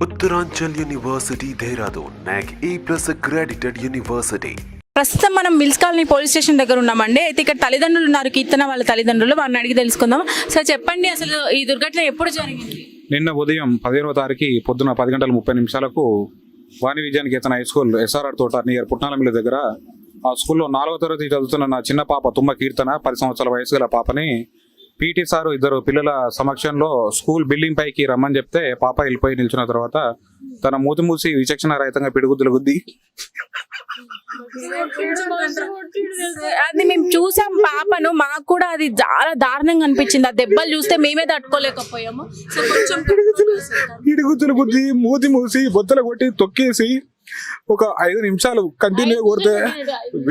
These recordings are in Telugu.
Uttaranchal University, Dehradun, NAC A+ accredited university. ప్రస్తుతం మనం మిల్స్ కాలనీ పోలీస్ స్టేషన్ దగ్గర ఉన్నామండి. అయితే ఇక్కడ తల్లిదండ్రులు ఉన్నారు, కీర్తన వాళ్ళ తల్లిదండ్రులు. వారిని అడిగి తెలుసుకుందాం. సార్ చెప్పండి, అసలు ఈ దుర్ఘటన ఎప్పుడు జరిగింది? నిన్న ఉదయం 15వ తారీఖు పొద్దున 10:30 వాణి విద్యానికేతన్ హై స్కూల్ SRR తోట నియర్ పుట్నాలమిల్లి దగ్గర ఆ స్కూల్లో 4వ తరగతి చదువుతున్న నా చిన్న పాప తుమ్మ కీర్తన 10 సంవత్సరాల వయసు గల పాపని పీటీ సారు ఇద్దరు పిల్లల సమక్షంలో స్కూల్ బిల్డింగ్ పైకి రమ్మని చెప్తే పాప వెళ్ళిపోయి నిల్చున్న తర్వాత తన మూతి మూసి విచక్షణ రహితంగా పిడుగుద్దులు గుద్ది అది మేము చూసాం పాపను. మాకు కూడా అది చాలా దారుణంగా అనిపించింది. ఆ దెబ్బలు చూస్తే మేమే తట్టుకోలేకపోయాము. పిడుగుద్దులు గుద్ది మూతి మూసి బొత్తలు కొట్టి తొక్కేసి ఒక 5 నిమిషాలు కంటిన్యూ కొడితే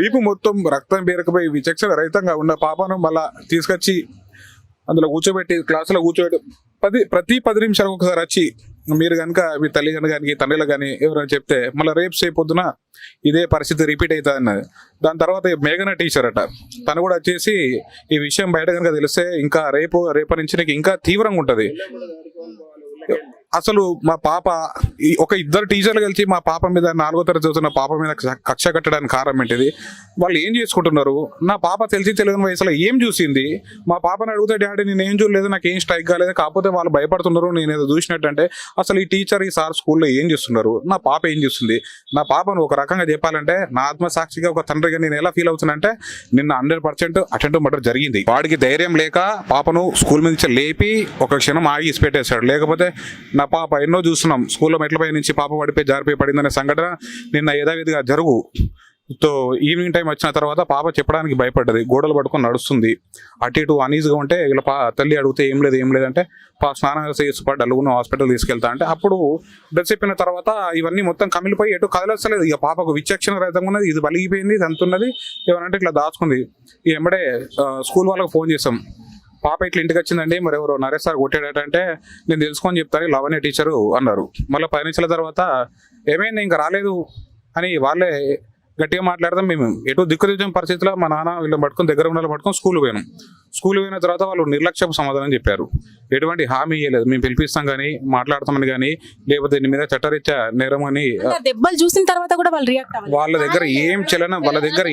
వీపు మొత్తం రక్తం పేరకపోయి విచక్షణ రహితంగా ఉన్న పాపను మళ్ళా తీసుకొచ్చి అందులో కూర్చోబెట్టి క్లాసులో కూర్చోబెట్టి ప్రతి 10 నిమిషాలకు ఒకసారి వచ్చి మీరు కనుక మీ తల్లిదండ్రులు కానీ తండ్రిలో కానీ ఎవరైనా చెప్తే మళ్ళీ రేపు పొద్దున ఇదే పరిస్థితి రిపీట్ అవుతుంది అన్నది. దాని తర్వాత మేఘన టీచర్ అట, తను కూడా వచ్చేసి ఈ విషయం బయట కనుక తెలిస్తే ఇంకా రేపటి నుంచి నీకు ఇంకా తీవ్రంగా ఉంటుంది. అసలు మా పాప ఒక ఇద్దరు టీచర్లు కలిసి మా పాప మీద 4వ తరగతి చదువుతున్న పాప మీద కక్ష కట్టడానికి కారణం ఏంటిది? వాళ్ళు ఏం చేసుకుంటున్నారు? నా పాప తెలియని వయసులో ఏం చూసింది? మా పాపని అడిగితే డాడీ నేను ఏం చూడలేదు, నాకు ఏం స్ట్రైక్ కాలేదు, కాకపోతే వాళ్ళు భయపడుతున్నారు నేను ఏదో చూసినట్టంటే అసలు ఈ టీచర్ ఈ సార్ స్కూల్లో ఏం చేస్తున్నారు? నా పాప ఏం చేస్తుంది? నా పాపను ఒక రకంగా చెప్పాలంటే నా ఆత్మసాక్షిగా ఒక తండ్రిగా నేను ఎలా ఫీల్ అవుతున్నానంటే నిన్న 100% అటెంటివ్ మర్డర్ జరిగింది. వాడికి ధైర్యం లేక పాపను స్కూల్ నుంచి లేపి ఒక క్షణం ఆగి ఇసిపెట్టేశాడు. లేకపోతే నా పాప ఎన్నో చూస్తున్నాం, స్కూల్లో మెట్లపై నుంచి పాప పడిపోయి జారిపోయి పడిందనే సంఘటన నిన్న యథావిధిగా తో ఈవినింగ్ టైం వచ్చిన తర్వాత పాప చెప్పడానికి భయపడ్డది, గోడలు పట్టుకొని నడుస్తుంది, అటు ఇటు అనీజ్గా ఉంటే ఇలా తల్లి అడిగితే ఏం లేదంటే స్నానం చేసి డల్లుగున్న హాస్పిటల్ తీసుకెళ్తా అంటే అప్పుడు డ్రెస్ చెప్పిన తర్వాత ఇవన్నీ మొత్తం కమిలిపోయి ఎటు కదలస్తలేదు. ఇక పాపకు విచక్షణ రహితంగా ఉన్నది, ఇది బలిగిపోయింది, తంతున్నది, ఏమనంటే ఇట్లా దాచుకుంది. ఈ వెంబడే స్కూల్ వాళ్ళకి ఫోన్ చేసాం, పాప ఇట్లా ఇంటికి వచ్చిందండి, మరి ఎవరో నరేష్ సార్ కొట్టాడటంటే నేను తెలుసుకొని చెప్తాను లవనే టీచరు అన్నారు. మళ్ళీ 10 నిమిషాల తర్వాత ఏమైంది ఇంకా రాలేదు అని వాళ్ళే గట్టిగా మాట్లాడదాం. మేము ఎటు దిక్కుదిద్దిన పరిస్థితిలో మా నాన్న వీళ్ళని పట్టుకొని దగ్గర ఉండాలని పట్టుకొని స్కూల్ పోయిన తర్వాత వాళ్ళు నిర్లక్ష్యపు సమాధానం చెప్పారు. ఎటువంటి హామీ ఇవ్వలేదు, మేము పిలిపిస్తాం కానీ మాట్లాడతామని కానీ లేకపోతే దీని మీద చట్టరీత్యా నేరం అని. దెబ్బలు చూసిన తర్వాత కూడా వాళ్ళు రియాక్ట్ వాళ్ళ దగ్గర ఏం చలనం, వాళ్ళ దగ్గర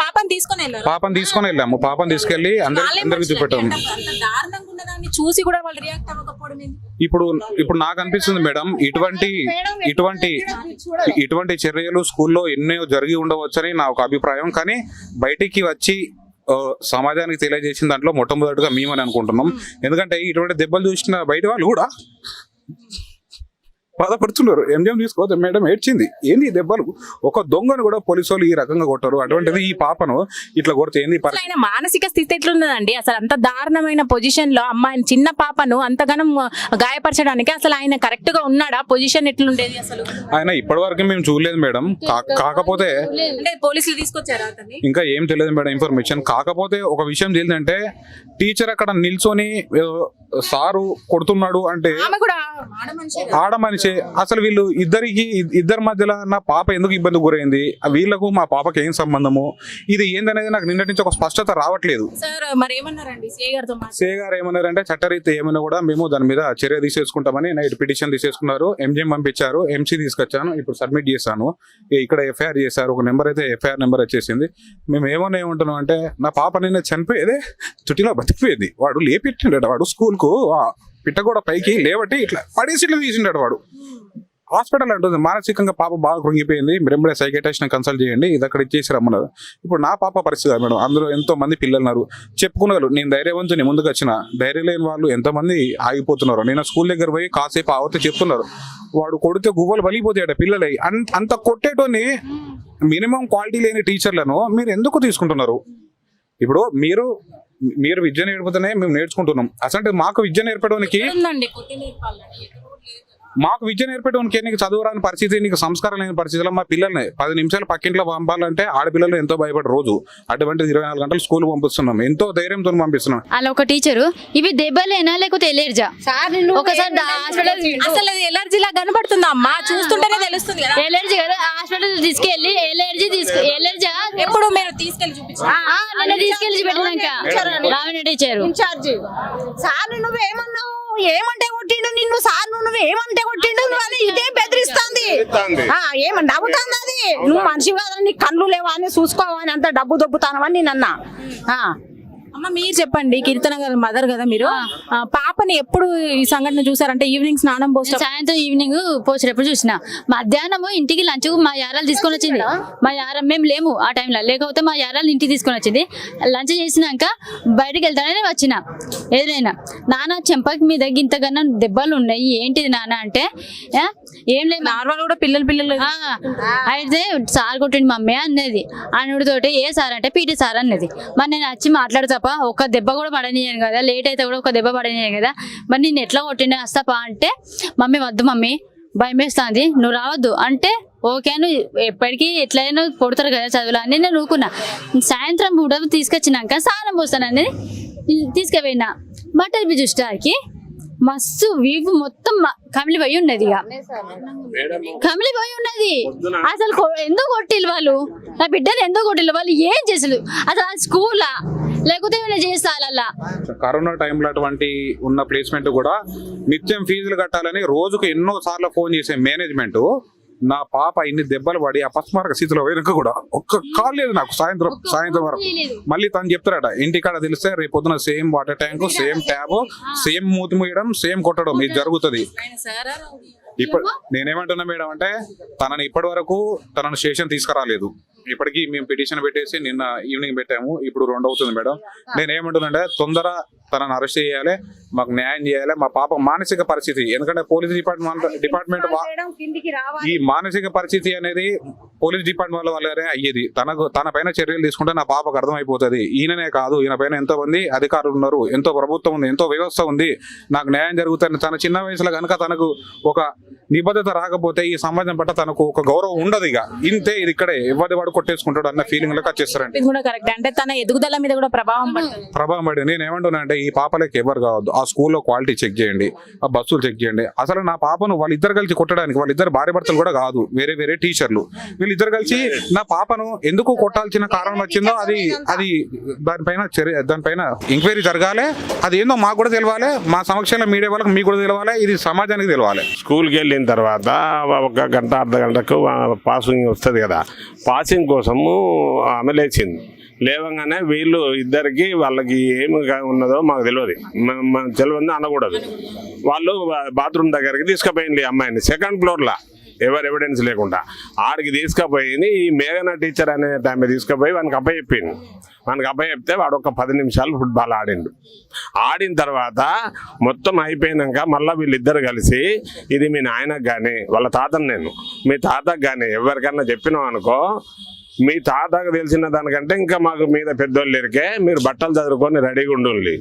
పాపని తీసుకొని వెళ్ళాము, పాపని తీసుకెళ్లి అందరికి చూపెట్టాము. చూసి కూడా వాళ్ళు రియాక్ట్ అవ్వకపోవడం ఇప్పుడు నాకు అనిపిస్తుంది మేడం, ఇటువంటి చర్యలు స్కూల్లో ఎన్నో జరిగి ఉండవచ్చని నా ఒక అభిప్రాయం. కానీ బయటికి వచ్చి సమాజానికి తెలియజేసిన దాంట్లో మొట్టమొదటిగా మేమని అనుకుంటున్నాం. ఎందుకంటే ఇటువంటి దెబ్బలు చూసిన బయట వాళ్ళు కూడా బాధపడుతున్నారు. ఎంజాయ్ తీసుకోవద్దు మేడం, ఏడ్చింది. ఏంది దెబ్బలు? ఒక దొంగను కూడా పోలీసు వాళ్ళు ఈ రకంగా కొట్టారు, అటువంటిది ఈ పాపను ఇట్లా కొడితే ఏంది? మానసిక స్థితి ఎట్లున్నదండి? అసలు అంత దారుణమైన పొజిషన్ లో అమ్మాయిని, చిన్న పాపను అంతగానం గాయపరచడానికి అసలు ఆయన కరెక్ట్ గా ఉన్నాడా? పొజిషన్ ఎట్లుండేది అసలు? ఆయన ఇప్పటి వరకు మేము చూడలేదు మేడం. కాకపోతే పోలీసులు తీసుకొచ్చారా? ఇంకా ఏం తెలియదు మేడం ఇన్ఫర్మేషన్. కాకపోతే ఒక విషయం తెలియదంటే టీచర్ అక్కడ నిల్చొని సారు కొడుతున్నాడు అంటే ఆడ మనిషి. అసలు వీళ్ళు ఇద్దరి మధ్యలో నా పాప ఎందుకు ఇబ్బంది గురైంది, వీళ్ళకు మా పాపకి ఏం సంబంధము, ఇది ఏందనేది నాకు నిన్నటి నుంచి ఒక స్పష్టత రావట్లేదు. సిఐ గారు ఏమన్నారంటే చట్టరీత్యా ఏమైనా కూడా మేము దాని మీద చర్య తీసేసుకుంటామని నైట్ పిటిషన్ తీసేసుకున్నారు. ఎంజిఎం పంపించారు, ఎంసీ తీసుకొచ్చాను, ఇప్పుడు సబ్మిట్ చేశాను. ఇక్కడ ఎఫ్ఐఆర్ చేశారు, ఒక నెంబర్ అయితే ఎఫ్ఐఆర్ నెంబర్ వచ్చేసింది. మేము ఏమంటున్నాం అంటే నా పాప నిన్న చనిపోయేదే చుట్టిలో బతికిపోయేది, వాడు లేపిట్టిండట, వాడు స్కూల్ కు పిట్టగూడ పైకి లేవట్టి ఇట్లా పడేసి ఇట్లా తీసిండాడు. వాడు హాస్పిటల్ అంటుంది మానసికంగా పాప బాగా కృంగిపోయింది, మీరెంబడే సైకియాట్రిస్ట్ని కన్సల్ట్ చేయండి, ఇది అక్కడ ఇచ్చేసి రమ్మన్నారు. ఇప్పుడు నా పాప పరిస్థితి కాదు మేడం, అందులో ఎంతో మంది పిల్లలు ఉన్నారు, చెప్పుకున్నారు. నేను ధైర్యవంతుని ముందుకు వచ్చిన, ధైర్యం లేని వాళ్ళు ఎంతమంది ఆగిపోతున్నారు. నేను స్కూల్ దగ్గర పోయి కాసేపు ఆగితే చెప్తున్నారు, వాడు కొడితే గువ్వలు బలిపోతాయట పిల్లలై. అంత కొట్టేటోని మినిమం క్వాలిటీ లేని టీచర్లను మీరు ఎందుకు తీసుకుంటున్నారు? ఇప్పుడు మీరు విద్య నేర్పుతూనే మేము నేర్చుకుంటున్నాం. అసలు మాకు విద్య నేర్పడానికి నీకు చదువురాని పరిస్థితి, నీకు సంస్కారం లేని పరిస్థితిలో మా పిల్లల్ని 10 నిమిషాలు పక్కింట్లో పంపాలంటే ఆడపిల్లలు ఎంతో భయపడి రోజు అటువంటిది 24 గంటలు స్కూల్ పంపిస్తున్నాం, ఎంతో ధైర్యంతో పంపిస్తున్నాం. అలా ఒక టీచరు ఇవి దెబ్బలేనా లేకపోతే ఎలర్జా? అసలు ఎలర్జీ లా కనబడుతుందా అమ్మా? చూస్తుంటేనే తెలుస్తుంది. ఎలర్జీ కదా, హాస్పిటల్ తీసుకెళ్లి ఎలర్జీ ఎప్పుడు మీరు తీసుకెళ్లి చూపించారు? తీసుకెళ్లి పెట్టినాక లావణ్య టీచరు సార్ నువ్వేమన్నావు, ఏమంటే కొట్టిండు నిన్ను సార్ నువ్వు ఏమంటే కొట్టిండు నువ్వు అని ఇదే బెదిరిస్తుంది. ఏమని నవ్వుతుంది అది, నువ్వు మనిషి కాదని నీ కళ్ళు లేవా అని చూసుకోవని అంత డబ్బు దొబ్బుతానవని నేను అన్నా. అమ్మ మీరు చెప్పండి, కీర్తన గారు మదర్ కదా మీరు, పాపని ఎప్పుడు ఈ సంఘటన చూసారంటే ఈవినింగ్ స్నానం పోస్తే సాయంత్రం ఈవినింగ్ పోసేటప్పుడు చూసిన. మధ్యాహ్నం ఇంటికి లంచ్ మా యారాలు తీసుకొని వచ్చింది. మా యార మేము లేము ఆ టైంలో, లేకపోతే మా యారాలు ఇంటికి తీసుకొని వచ్చింది. లంచ్ చేసినాక బయటకు వెళ్తానని వచ్చిన. ఏదైనా నాన్న చెంపకి మీద ఇంతకన్నా దెబ్బలు ఉన్నాయి, ఏంటిది నాన్న అంటే ఏం లేదు నార్మల్ కూడా పిల్లలు అయితే సార్ కొట్టింది మమ్మీ అన్నది. అనుడితోటి ఏ సార్ అంటే పీటీ సార్ అన్నది. మరి నేను వచ్చి మాట్లాడు తప్ప ఒక్క దెబ్బ కూడా పడనియను కదా, లేట్ అయితే కూడా ఒక దెబ్బ పడనియను కదా, మరి నేను ఎట్లా కొట్టిండే వస్తాపా అంటే మమ్మీ వద్దు మమ్మీ భయం వేస్తుంది నువ్వు రావద్దు అంటే ఓకే నువ్వు ఎప్పటికీ ఎట్లయినా కొడతారు కదా చదువులు అని నేను ఊరుకున్నా. సాయంత్రం కూడా తీసుకొచ్చినాక స్నానం పోస్తానని తీసుకుపోయినా. బట్టలు చూస్తానికి మస్తు వీపు మొత్తం కమిలిపోయి ఉన్నది, ఇక కమిలిపోయి ఉన్నది. అసలు ఎందుకు కొట్టిల్లు వాళ్ళు, నా బిడ్డలు ఎందుకు కొట్టిల్లు వాళ్ళు, ఏం చేసలు అసలు స్కూలా లేకపోతే ఏమైనా చేస్తారల్లా. కరోనా టైంలో అటువంటి ఉన్న ప్లేస్మెంట్ కూడా నిత్యం ఫీజులు కట్టాలని రోజుకు ఎన్నో సార్లు ఫోన్ చేసే మేనేజ్మెంట్ నా పాప ఇన్ని దెబ్బలు పడి అపస్మారక స్థితిలో పోయినాక కూడా ఒక్క కాల్ లేదు నాకు సాయంత్రం వరకు. మళ్ళీ తను చెప్తారట ఇంటికాడ తెలిస్తే రేపు పొద్దున same water tank, same tab, same మూతి మూయడం, సేమ్ కొట్టడం ఇది జరుగుతుంది. ఇప్పుడు నేనేమంటున్నా మేడం అంటే తనని ఇప్పటి వరకు తనను స్టేషన్ తీసుకురాలేదు. ఇప్పటికీ మేము పిటిషన్ పెట్టేసి నిన్న ఈవినింగ్ పెట్టాము, ఇప్పుడు 2 అవుతుంది మేడం. నేనేమంటున్నాంటే తొందర తనను అరెస్ట్ చేయాలి, మాకు న్యాయం చేయాలి. మా పాప మానసిక పరిస్థితి, ఎందుకంటే పోలీస్ డిపార్ట్మెంట్ ఈ మానసిక పరిస్థితి అనేది పోలీస్ డిపార్ట్మెంట్ వల్లనే అయ్యేది. తన పైన చర్యలు తీసుకుంటే నా పాపకు అర్థమైపోతుంది. ఈయననే కాదు, ఈయన పైన ఎంతో మంది అధికారులు ఉన్నారు, ఎంతో ప్రభుత్వం ఉంది, ఎంతో వ్యవస్థ ఉంది, నాకు న్యాయం జరుగుతుంది. తన చిన్న వయసులో కనుక తనకు ఒక నిబద్ధత రాకపోతే ఈ సమాజం పట్ల తనకు ఒక గౌరవం ఉండదు. ఇక ఇంతే, ఇది ఇక్కడే ఎవరి వాడు కొట్టేసుకుంటాడు అన్న ఫీలింగ్ లెక్క వచ్చేస్తారండి. ఇది కూడా కరెక్ట్, అంటే తన ఎదుగుదల మీద కూడా ప్రభావం పడి నేను ఏమంటున్నా అంటే ఈ పాపలకి ఎవరు కావద్దు. ఆ స్కూల్లో క్వాలిటీ చెక్ చేయండి, ఆ బస్సులు చెక్ చేయండి. అసలు నా పాపను వాళ్ళిద్దరు కలిసి కొట్టడానికి, వాళ్ళిద్దరు భార్య భర్తలు కూడా కాదు, వేరే టీచర్లు, వీళ్ళిద్దరు కలిసి నా పాపను ఎందుకు కొట్టాల్సిన కారణం వచ్చిందో అది దానిపైన ఎంక్వైరీ జరగాలి. అది ఏందో మాకు కూడా తెలవాలి, మా సమక్షంలో మీడియా వాళ్ళకి మీకు కూడా తెలవాలి, ఇది సమాజానికి తెలవాలి. స్కూల్కి వెళ్ళిన తర్వాత 1 గంట అర్ధ గంటకు పాసింగ్ వస్తుంది కదా, పాసింగ్ కోసము ఆమె లేచింది. లేవగానే వీళ్ళు ఇద్దరికి వాళ్ళకి ఏమి ఉన్నదో మాకు తెలియదు, తెలియదు అనకూడదు. వాళ్ళు బాత్రూమ్ దగ్గరికి తీసుకుపోయింది అమ్మాయిని, 2nd ఫ్లోర్లో ఎవరు ఎవిడెన్స్ లేకుండా ఆడికి తీసుకుపోయింది. ఈ మేఘన టీచర్ అనే ఆమె తీసుకుపోయి వానికి అప్పచెప్పింది. మనకు అబ్బాయి చెప్తే వాడు ఒక 10 నిమిషాలు ఫుట్బాల్ ఆడిండు. ఆడిన తర్వాత మొత్తం అయిపోయినాక మళ్ళీ వీళ్ళిద్దరు కలిసి ఇది మీ నాయనకు కానీ వాళ్ళ తాతను నేను మీ తాతకు కానీ ఎవరికన్నా చెప్పినాం అనుకో, మీ తాతకు తెలిసిన దానికంటే ఇంకా మాకు మీద పెద్దోళ్ళు ఎరికే, మీరు బట్టలు చదువుకొని రెడీగా ఉండండి,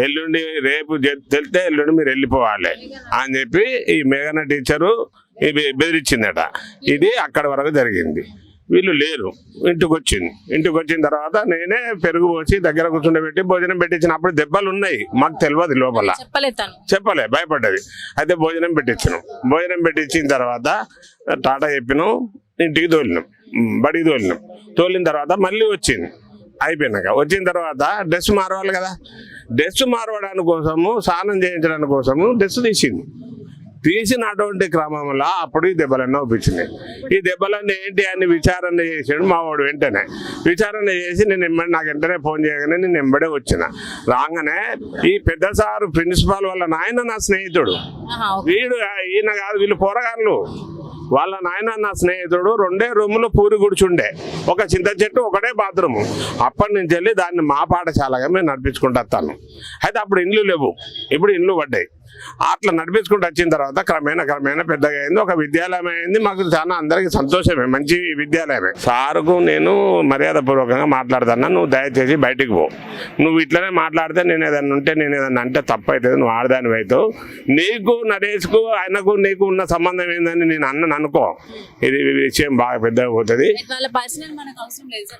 ఎల్లుండి రేపు తెలితే ఎల్లుండి మీరు వెళ్ళిపోవాలి అని చెప్పి ఈ మేఘన టీచరు బెదిరించిందట. ఇది అక్కడి వరకు జరిగింది. వీళ్ళు లేరు, ఇంటికి వచ్చిన తర్వాత నేనే పెరుగు పోసి దగ్గర కూర్చుండబెట్టి భోజనం పెట్టించినప్పుడు దెబ్బలు ఉన్నాయి, మాకు తెలియదు లోపల, చెప్పలే భయపడ్డది. అయితే భోజనం పెట్టించిన తర్వాత టాటా చెప్పినాం, ఇంటికి తోలినాం, బడికి తోలిన తర్వాత మళ్ళీ వచ్చింది. అయిపోయినాక వచ్చిన తర్వాత డ్రెస్ మారవాలి కదా, డ్రెస్ మారవడానికి కోసము స్నానం చేయించడానికి కోసము డ్రెస్ తీసినటువంటి క్రమంలో అప్పుడు ఈ దెబ్బలన్నీ ఒప్పించినాయి. ఈ దెబ్బలన్నీ ఏంటి అని విచారణ చేసాడు మా వాడు. వెంటనే విచారణ చేసి నాకు వెంటనే ఫోన్ చేయగానే నేను ఎంబడే వచ్చిన. రాగానే ఈ పెద్ద సారు ప్రిన్సిపాల్ వాళ్ళ నాయన నా స్నేహితుడు, ఈయన కాదు, వీళ్ళు పోరగాళ్ళు, వాళ్ళ నాయన నా స్నేహితుడు. 2 రూములు పూరి కూర్చుండే, ఒక చింత చెట్టు, ఒకటే బాత్రూము. అప్పటి నుంచి వెళ్ళి దాన్ని మా పాఠశాలగా మేము నడిపించుకుంటూ వస్తాను. అయితే అప్పుడు ఇండ్లు లేవు, ఇప్పుడు ఇండ్లు పడ్డాయి. అట్లా నడిపించుకుంటూ వచ్చిన తర్వాత క్రమేణా పెద్దగా అయింది, ఒక విద్యాలయం అయింది. మాకు చాలా అందరికీ సంతోషమే, మంచి విద్యాలయమే. సారుకు నేను మర్యాదపూర్వకంగా మాట్లాడుతున్నా, నువ్వు దయచేసి బయటికి పో, నువ్వు ఇట్లనే మాట్లాడితే నేను ఏదన్నా అంటే తప్పు అవుతుంది, నువ్వు ఆడదాని అవుతావు, నీకు నరేష్కు ఆయనకు నీకు ఉన్న సంబంధం ఏందని నేను అనుకో, ఇది విషయం బాగా పెద్దగా పోతుంది.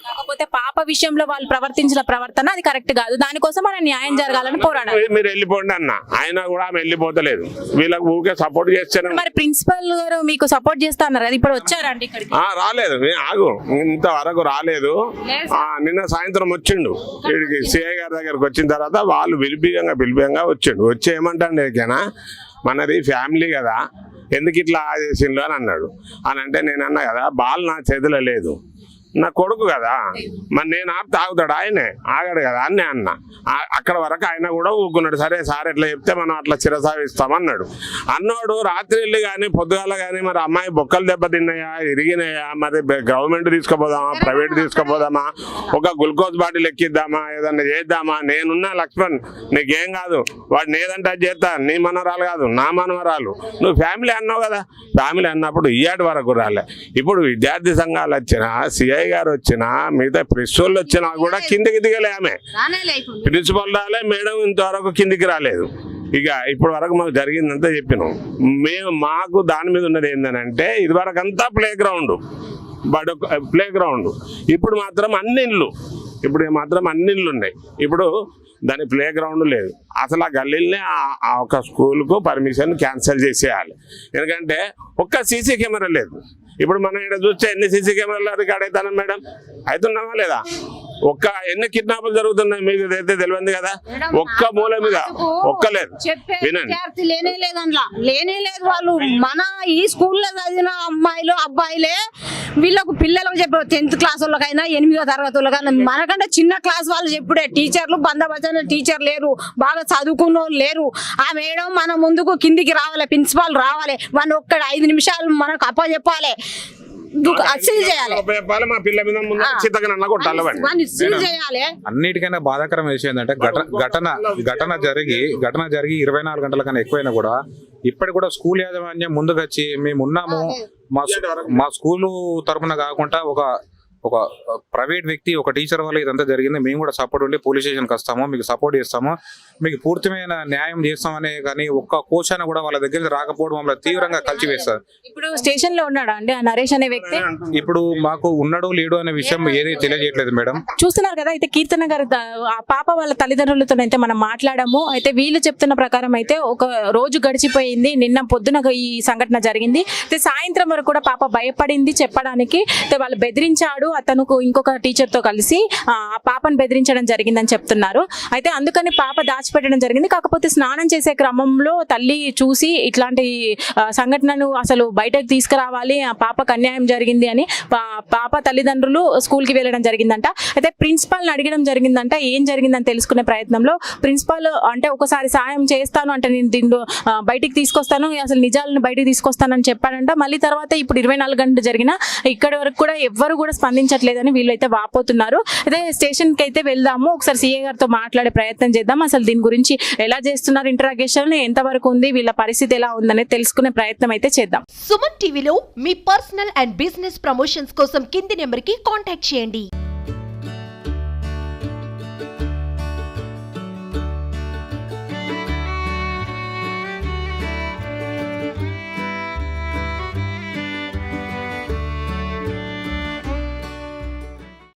కాకపోతే పాప విషయంలో వాళ్ళు ప్రవర్తించిన ప్రవర్తన అది కరెక్ట్ కాదు, దానికోసం మనం న్యాయం జరగాలని పోరాడాలి. మీరు వెళ్ళిపోండి అన్న, ఆయన కూడా వెళ్ళిపోతలేదు. వీళ్ళకి ఊరికే సపోర్ట్ చేస్తేనే మరి ప్రిన్సిపల్ గారు మీకు సపోర్ట్ చేస్తా అన్నారు కదా, ఇప్పుడు వచ్చారండి ఇక్కడికి? రాలేదు, ఆగు, ఇంతవరకు రాలేదు. నిన్న సాయంత్రం వచ్చిండు వీడికి, సిఐ గారి దగ్గరకు వచ్చిన తర్వాత వాళ్ళు పిలిపియంగా వచ్చిండు. వచ్చి ఏమంటాడు, ఏకేనా మనది ఫ్యామిలీ కదా, ఎందుకు ఇట్లా చేసిండు అని అన్నాడు. అని అంటే నేను అన్నా కదా, బాల్ నా చేతిలో లేదు, నా కొడుకు కదా, మరి నేను తాగుతాడు, ఆయనే ఆగాడు కదా అని అన్న. అక్కడ వరకు ఆయన కూడా ఊరుకున్నాడు. సరే సార్ ఎట్లా చెప్తే మనం అట్లా చిరసావిస్తామన్నాడు. అన్నాడు రాత్రి కానీ పొద్దుగాల కానీ మరి అమ్మాయి బొక్కలు దెబ్బతిన్నాయా, ఇరిగినాయా, మరి గవర్నమెంట్ తీసుకుపోదామా, ప్రైవేట్ తీసుకుపోదామా, ఒక గ్లూకోజ్ బాటిల్ ఎక్కిద్దామా, ఏదన్నా చేద్దామా, నేనున్నా లక్ష్మణ్, నీకేం కాదు, వాడు ఏదంటే అది చేస్తా, నీ మనవరాలు కాదు నా మనవరాలు, నువ్వు ఫ్యామిలీ అన్నావు కదా. ఫ్యామిలీ అన్నప్పుడు ఇయ్యాటి వరకు రాలే. ఇప్పుడు విద్యార్థి సంఘాలు వచ్చినా, సిఐ గారు వచ్చినా, మిగతా ప్రెస్ వాళ్ళు వచ్చినా కూడా కిందికి దిగలే. ఆమె ప్రిన్సిపల్ రాలే, మేడం ఇంతవరకు కిందికి రాలేదు. ఇక ఇప్పటి వరకు మాకు జరిగిందంతా చెప్పినాం. మాకు దాని మీద ఉన్నది ఏంటంటే, ఇది వరకు అంతా ప్లే గ్రౌండ్, ఇప్పుడు మాత్రం అన్ని ఇళ్ళు ఉన్నాయి. ఇప్పుడు దాని ప్లే గ్రౌండ్ లేదు. అసలు ఆ గల్లీల్ని ఆ ఒక స్కూల్కు పర్మిషన్ క్యాన్సిల్ చేసేయాలి. ఎందుకంటే ఒక్క సీసీ కెమెరా లేదు. ఇప్పుడు మనం ఇక్కడ చూస్తే ఎన్ని సీసీ కెమెరాలు రికార్డ్ అవుతాను మేడం, అవుతున్నామా లేదా? ఎన్ని కిడ్నాపులు జరుగుతున్నాయి మీకు అయితే తెలియదు కదా. ఒక్క మూల మీద ఒక్కలేదు. విద్యార్థి లేనే లేదు. వాళ్ళు మన ఈ స్కూల్లో చదివిన అమ్మాయిలు అబ్బాయిలే వీళ్ళకు పిల్లలకు చెప్పారు. 10th క్లాస్ వాళ్ళకైనా 8వ తరగతి వాళ్ళకైనా మనకంటే చిన్న క్లాస్ వాళ్ళు చెప్పుడే. టీచర్లు బందోబస్తు టీచర్ లేరు, బాగా చదువుకున్న వాళ్ళు లేరు. ఆ మేడం మన ముందుకు కిందికి రావాలి, ప్రిన్సిపాల్ రావాలి, మన ఒక్కడ 5 నిమిషాలు మనకు అప్పచెప్పాలి, అన్నిటికైనా బాధాకరం విషయం ఏంటంటే ఘటన జరిగి 24 గంటల కన్నా ఎక్కువైనా కూడా ఇప్పటికి కూడా స్కూల్ యాజమాన్యం ముందుకొచ్చి మేము ఉన్నాము, మా స్కూలు తరఫున కాకుండా ఒక ప్రైవేట్ వ్యక్తి, ఒక టీచర్ వల్ల ఇదంతా జరిగింది, మేము కూడా సపోర్ట్ ఉండి పోలీస్ స్టేషన్కి వస్తాము, మీకు సపోర్ట్ చేస్తాము, మీకు పూర్తిమైన న్యాయం చేస్తామనే కానీ ఒక్క కోశాన కూడా వాళ్ళ దగ్గరికి రాకపోవడం మమ్మల్ని తీవ్రంగా కలిసివేస్తారు. ఇప్పుడు స్టేషన్ లో ఉన్నాడా అండి ఆ నరేష్ అనే వ్యక్తి? ఇప్పుడు మాకు ఉన్నాడు లేడు అనే విషయం ఏది తెలియజేయట్లేదు మేడం. చూస్తున్నారు కదా, అయితే కీర్తన గారు ఆ పాప వాళ్ళ తల్లిదండ్రులతో అయితే మనం మాట్లాడాము. అయితే వీళ్ళు చెప్తున్న ప్రకారం అయితే ఒక రోజు గడిచిపోయింది, నిన్న పొద్దున ఈ సంఘటన జరిగింది. అయితే సాయంత్రం వరకు కూడా పాప భయపడింది చెప్పడానికి. అయితే వాళ్ళు బెదిరించాడు, అతను ఇంకొక టీచర్ తో కలిసి ఆ పాపను బెదిరించడం జరిగిందని చెప్తున్నారు. అయితే అందుకని పాప దాచిపెట్టడం జరిగింది. కాకపోతే స్నానం చేసే క్రమంలో తల్లి చూసి ఇట్లాంటి సంఘటనను అసలు బయటకు తీసుకురావాలి, ఆ పాపకు అన్యాయం జరిగింది అని పాప తల్లిదండ్రులు స్కూల్ కి వెళ్ళడం జరిగిందంట. అయితే ప్రిన్సిపాల్ ని అడగడం జరిగిందంట, ఏం జరిగిందని తెలుసుకునే ప్రయత్నంలో ప్రిన్సిపాల్ అంటే ఒకసారి సాయం చేస్తాను అంటే నేను దీన్ని బయటికి తీసుకొస్తాను, అసలు నిజాలను బయటికి తీసుకొస్తానని చెప్పాడంట. మళ్ళీ తర్వాత ఇప్పుడు 24 గంటలు జరిగిన ఇక్కడి వరకు కూడా ఎవ్వరు కూడా స్పందించట్లేదని వీళ్ళైతే వాపోతున్నారు. అయితే స్టేషన్ కి అయితే వెళ్దాము, ఒకసారి సీఏ గారితో మాట్లాడే ప్రయత్నం చేద్దాం. అసలు దీని గురించి ఎలా చేస్తున్నారు, ఇంటరాగేషన్ ఎంత వరకు ఉంది, వీళ్ళ పరిస్థితి ఎలా ఉందనేది తెలుసుకునే ప్రయత్నం అయితే చేద్దాం. సుమన్ టీవీలో మీ పర్సనల్ అండ్ బిజినెస్ ప్రమోషన్స్ కోసం కింది నెంబర్ కి కాంటాక్ట్ చేయండి.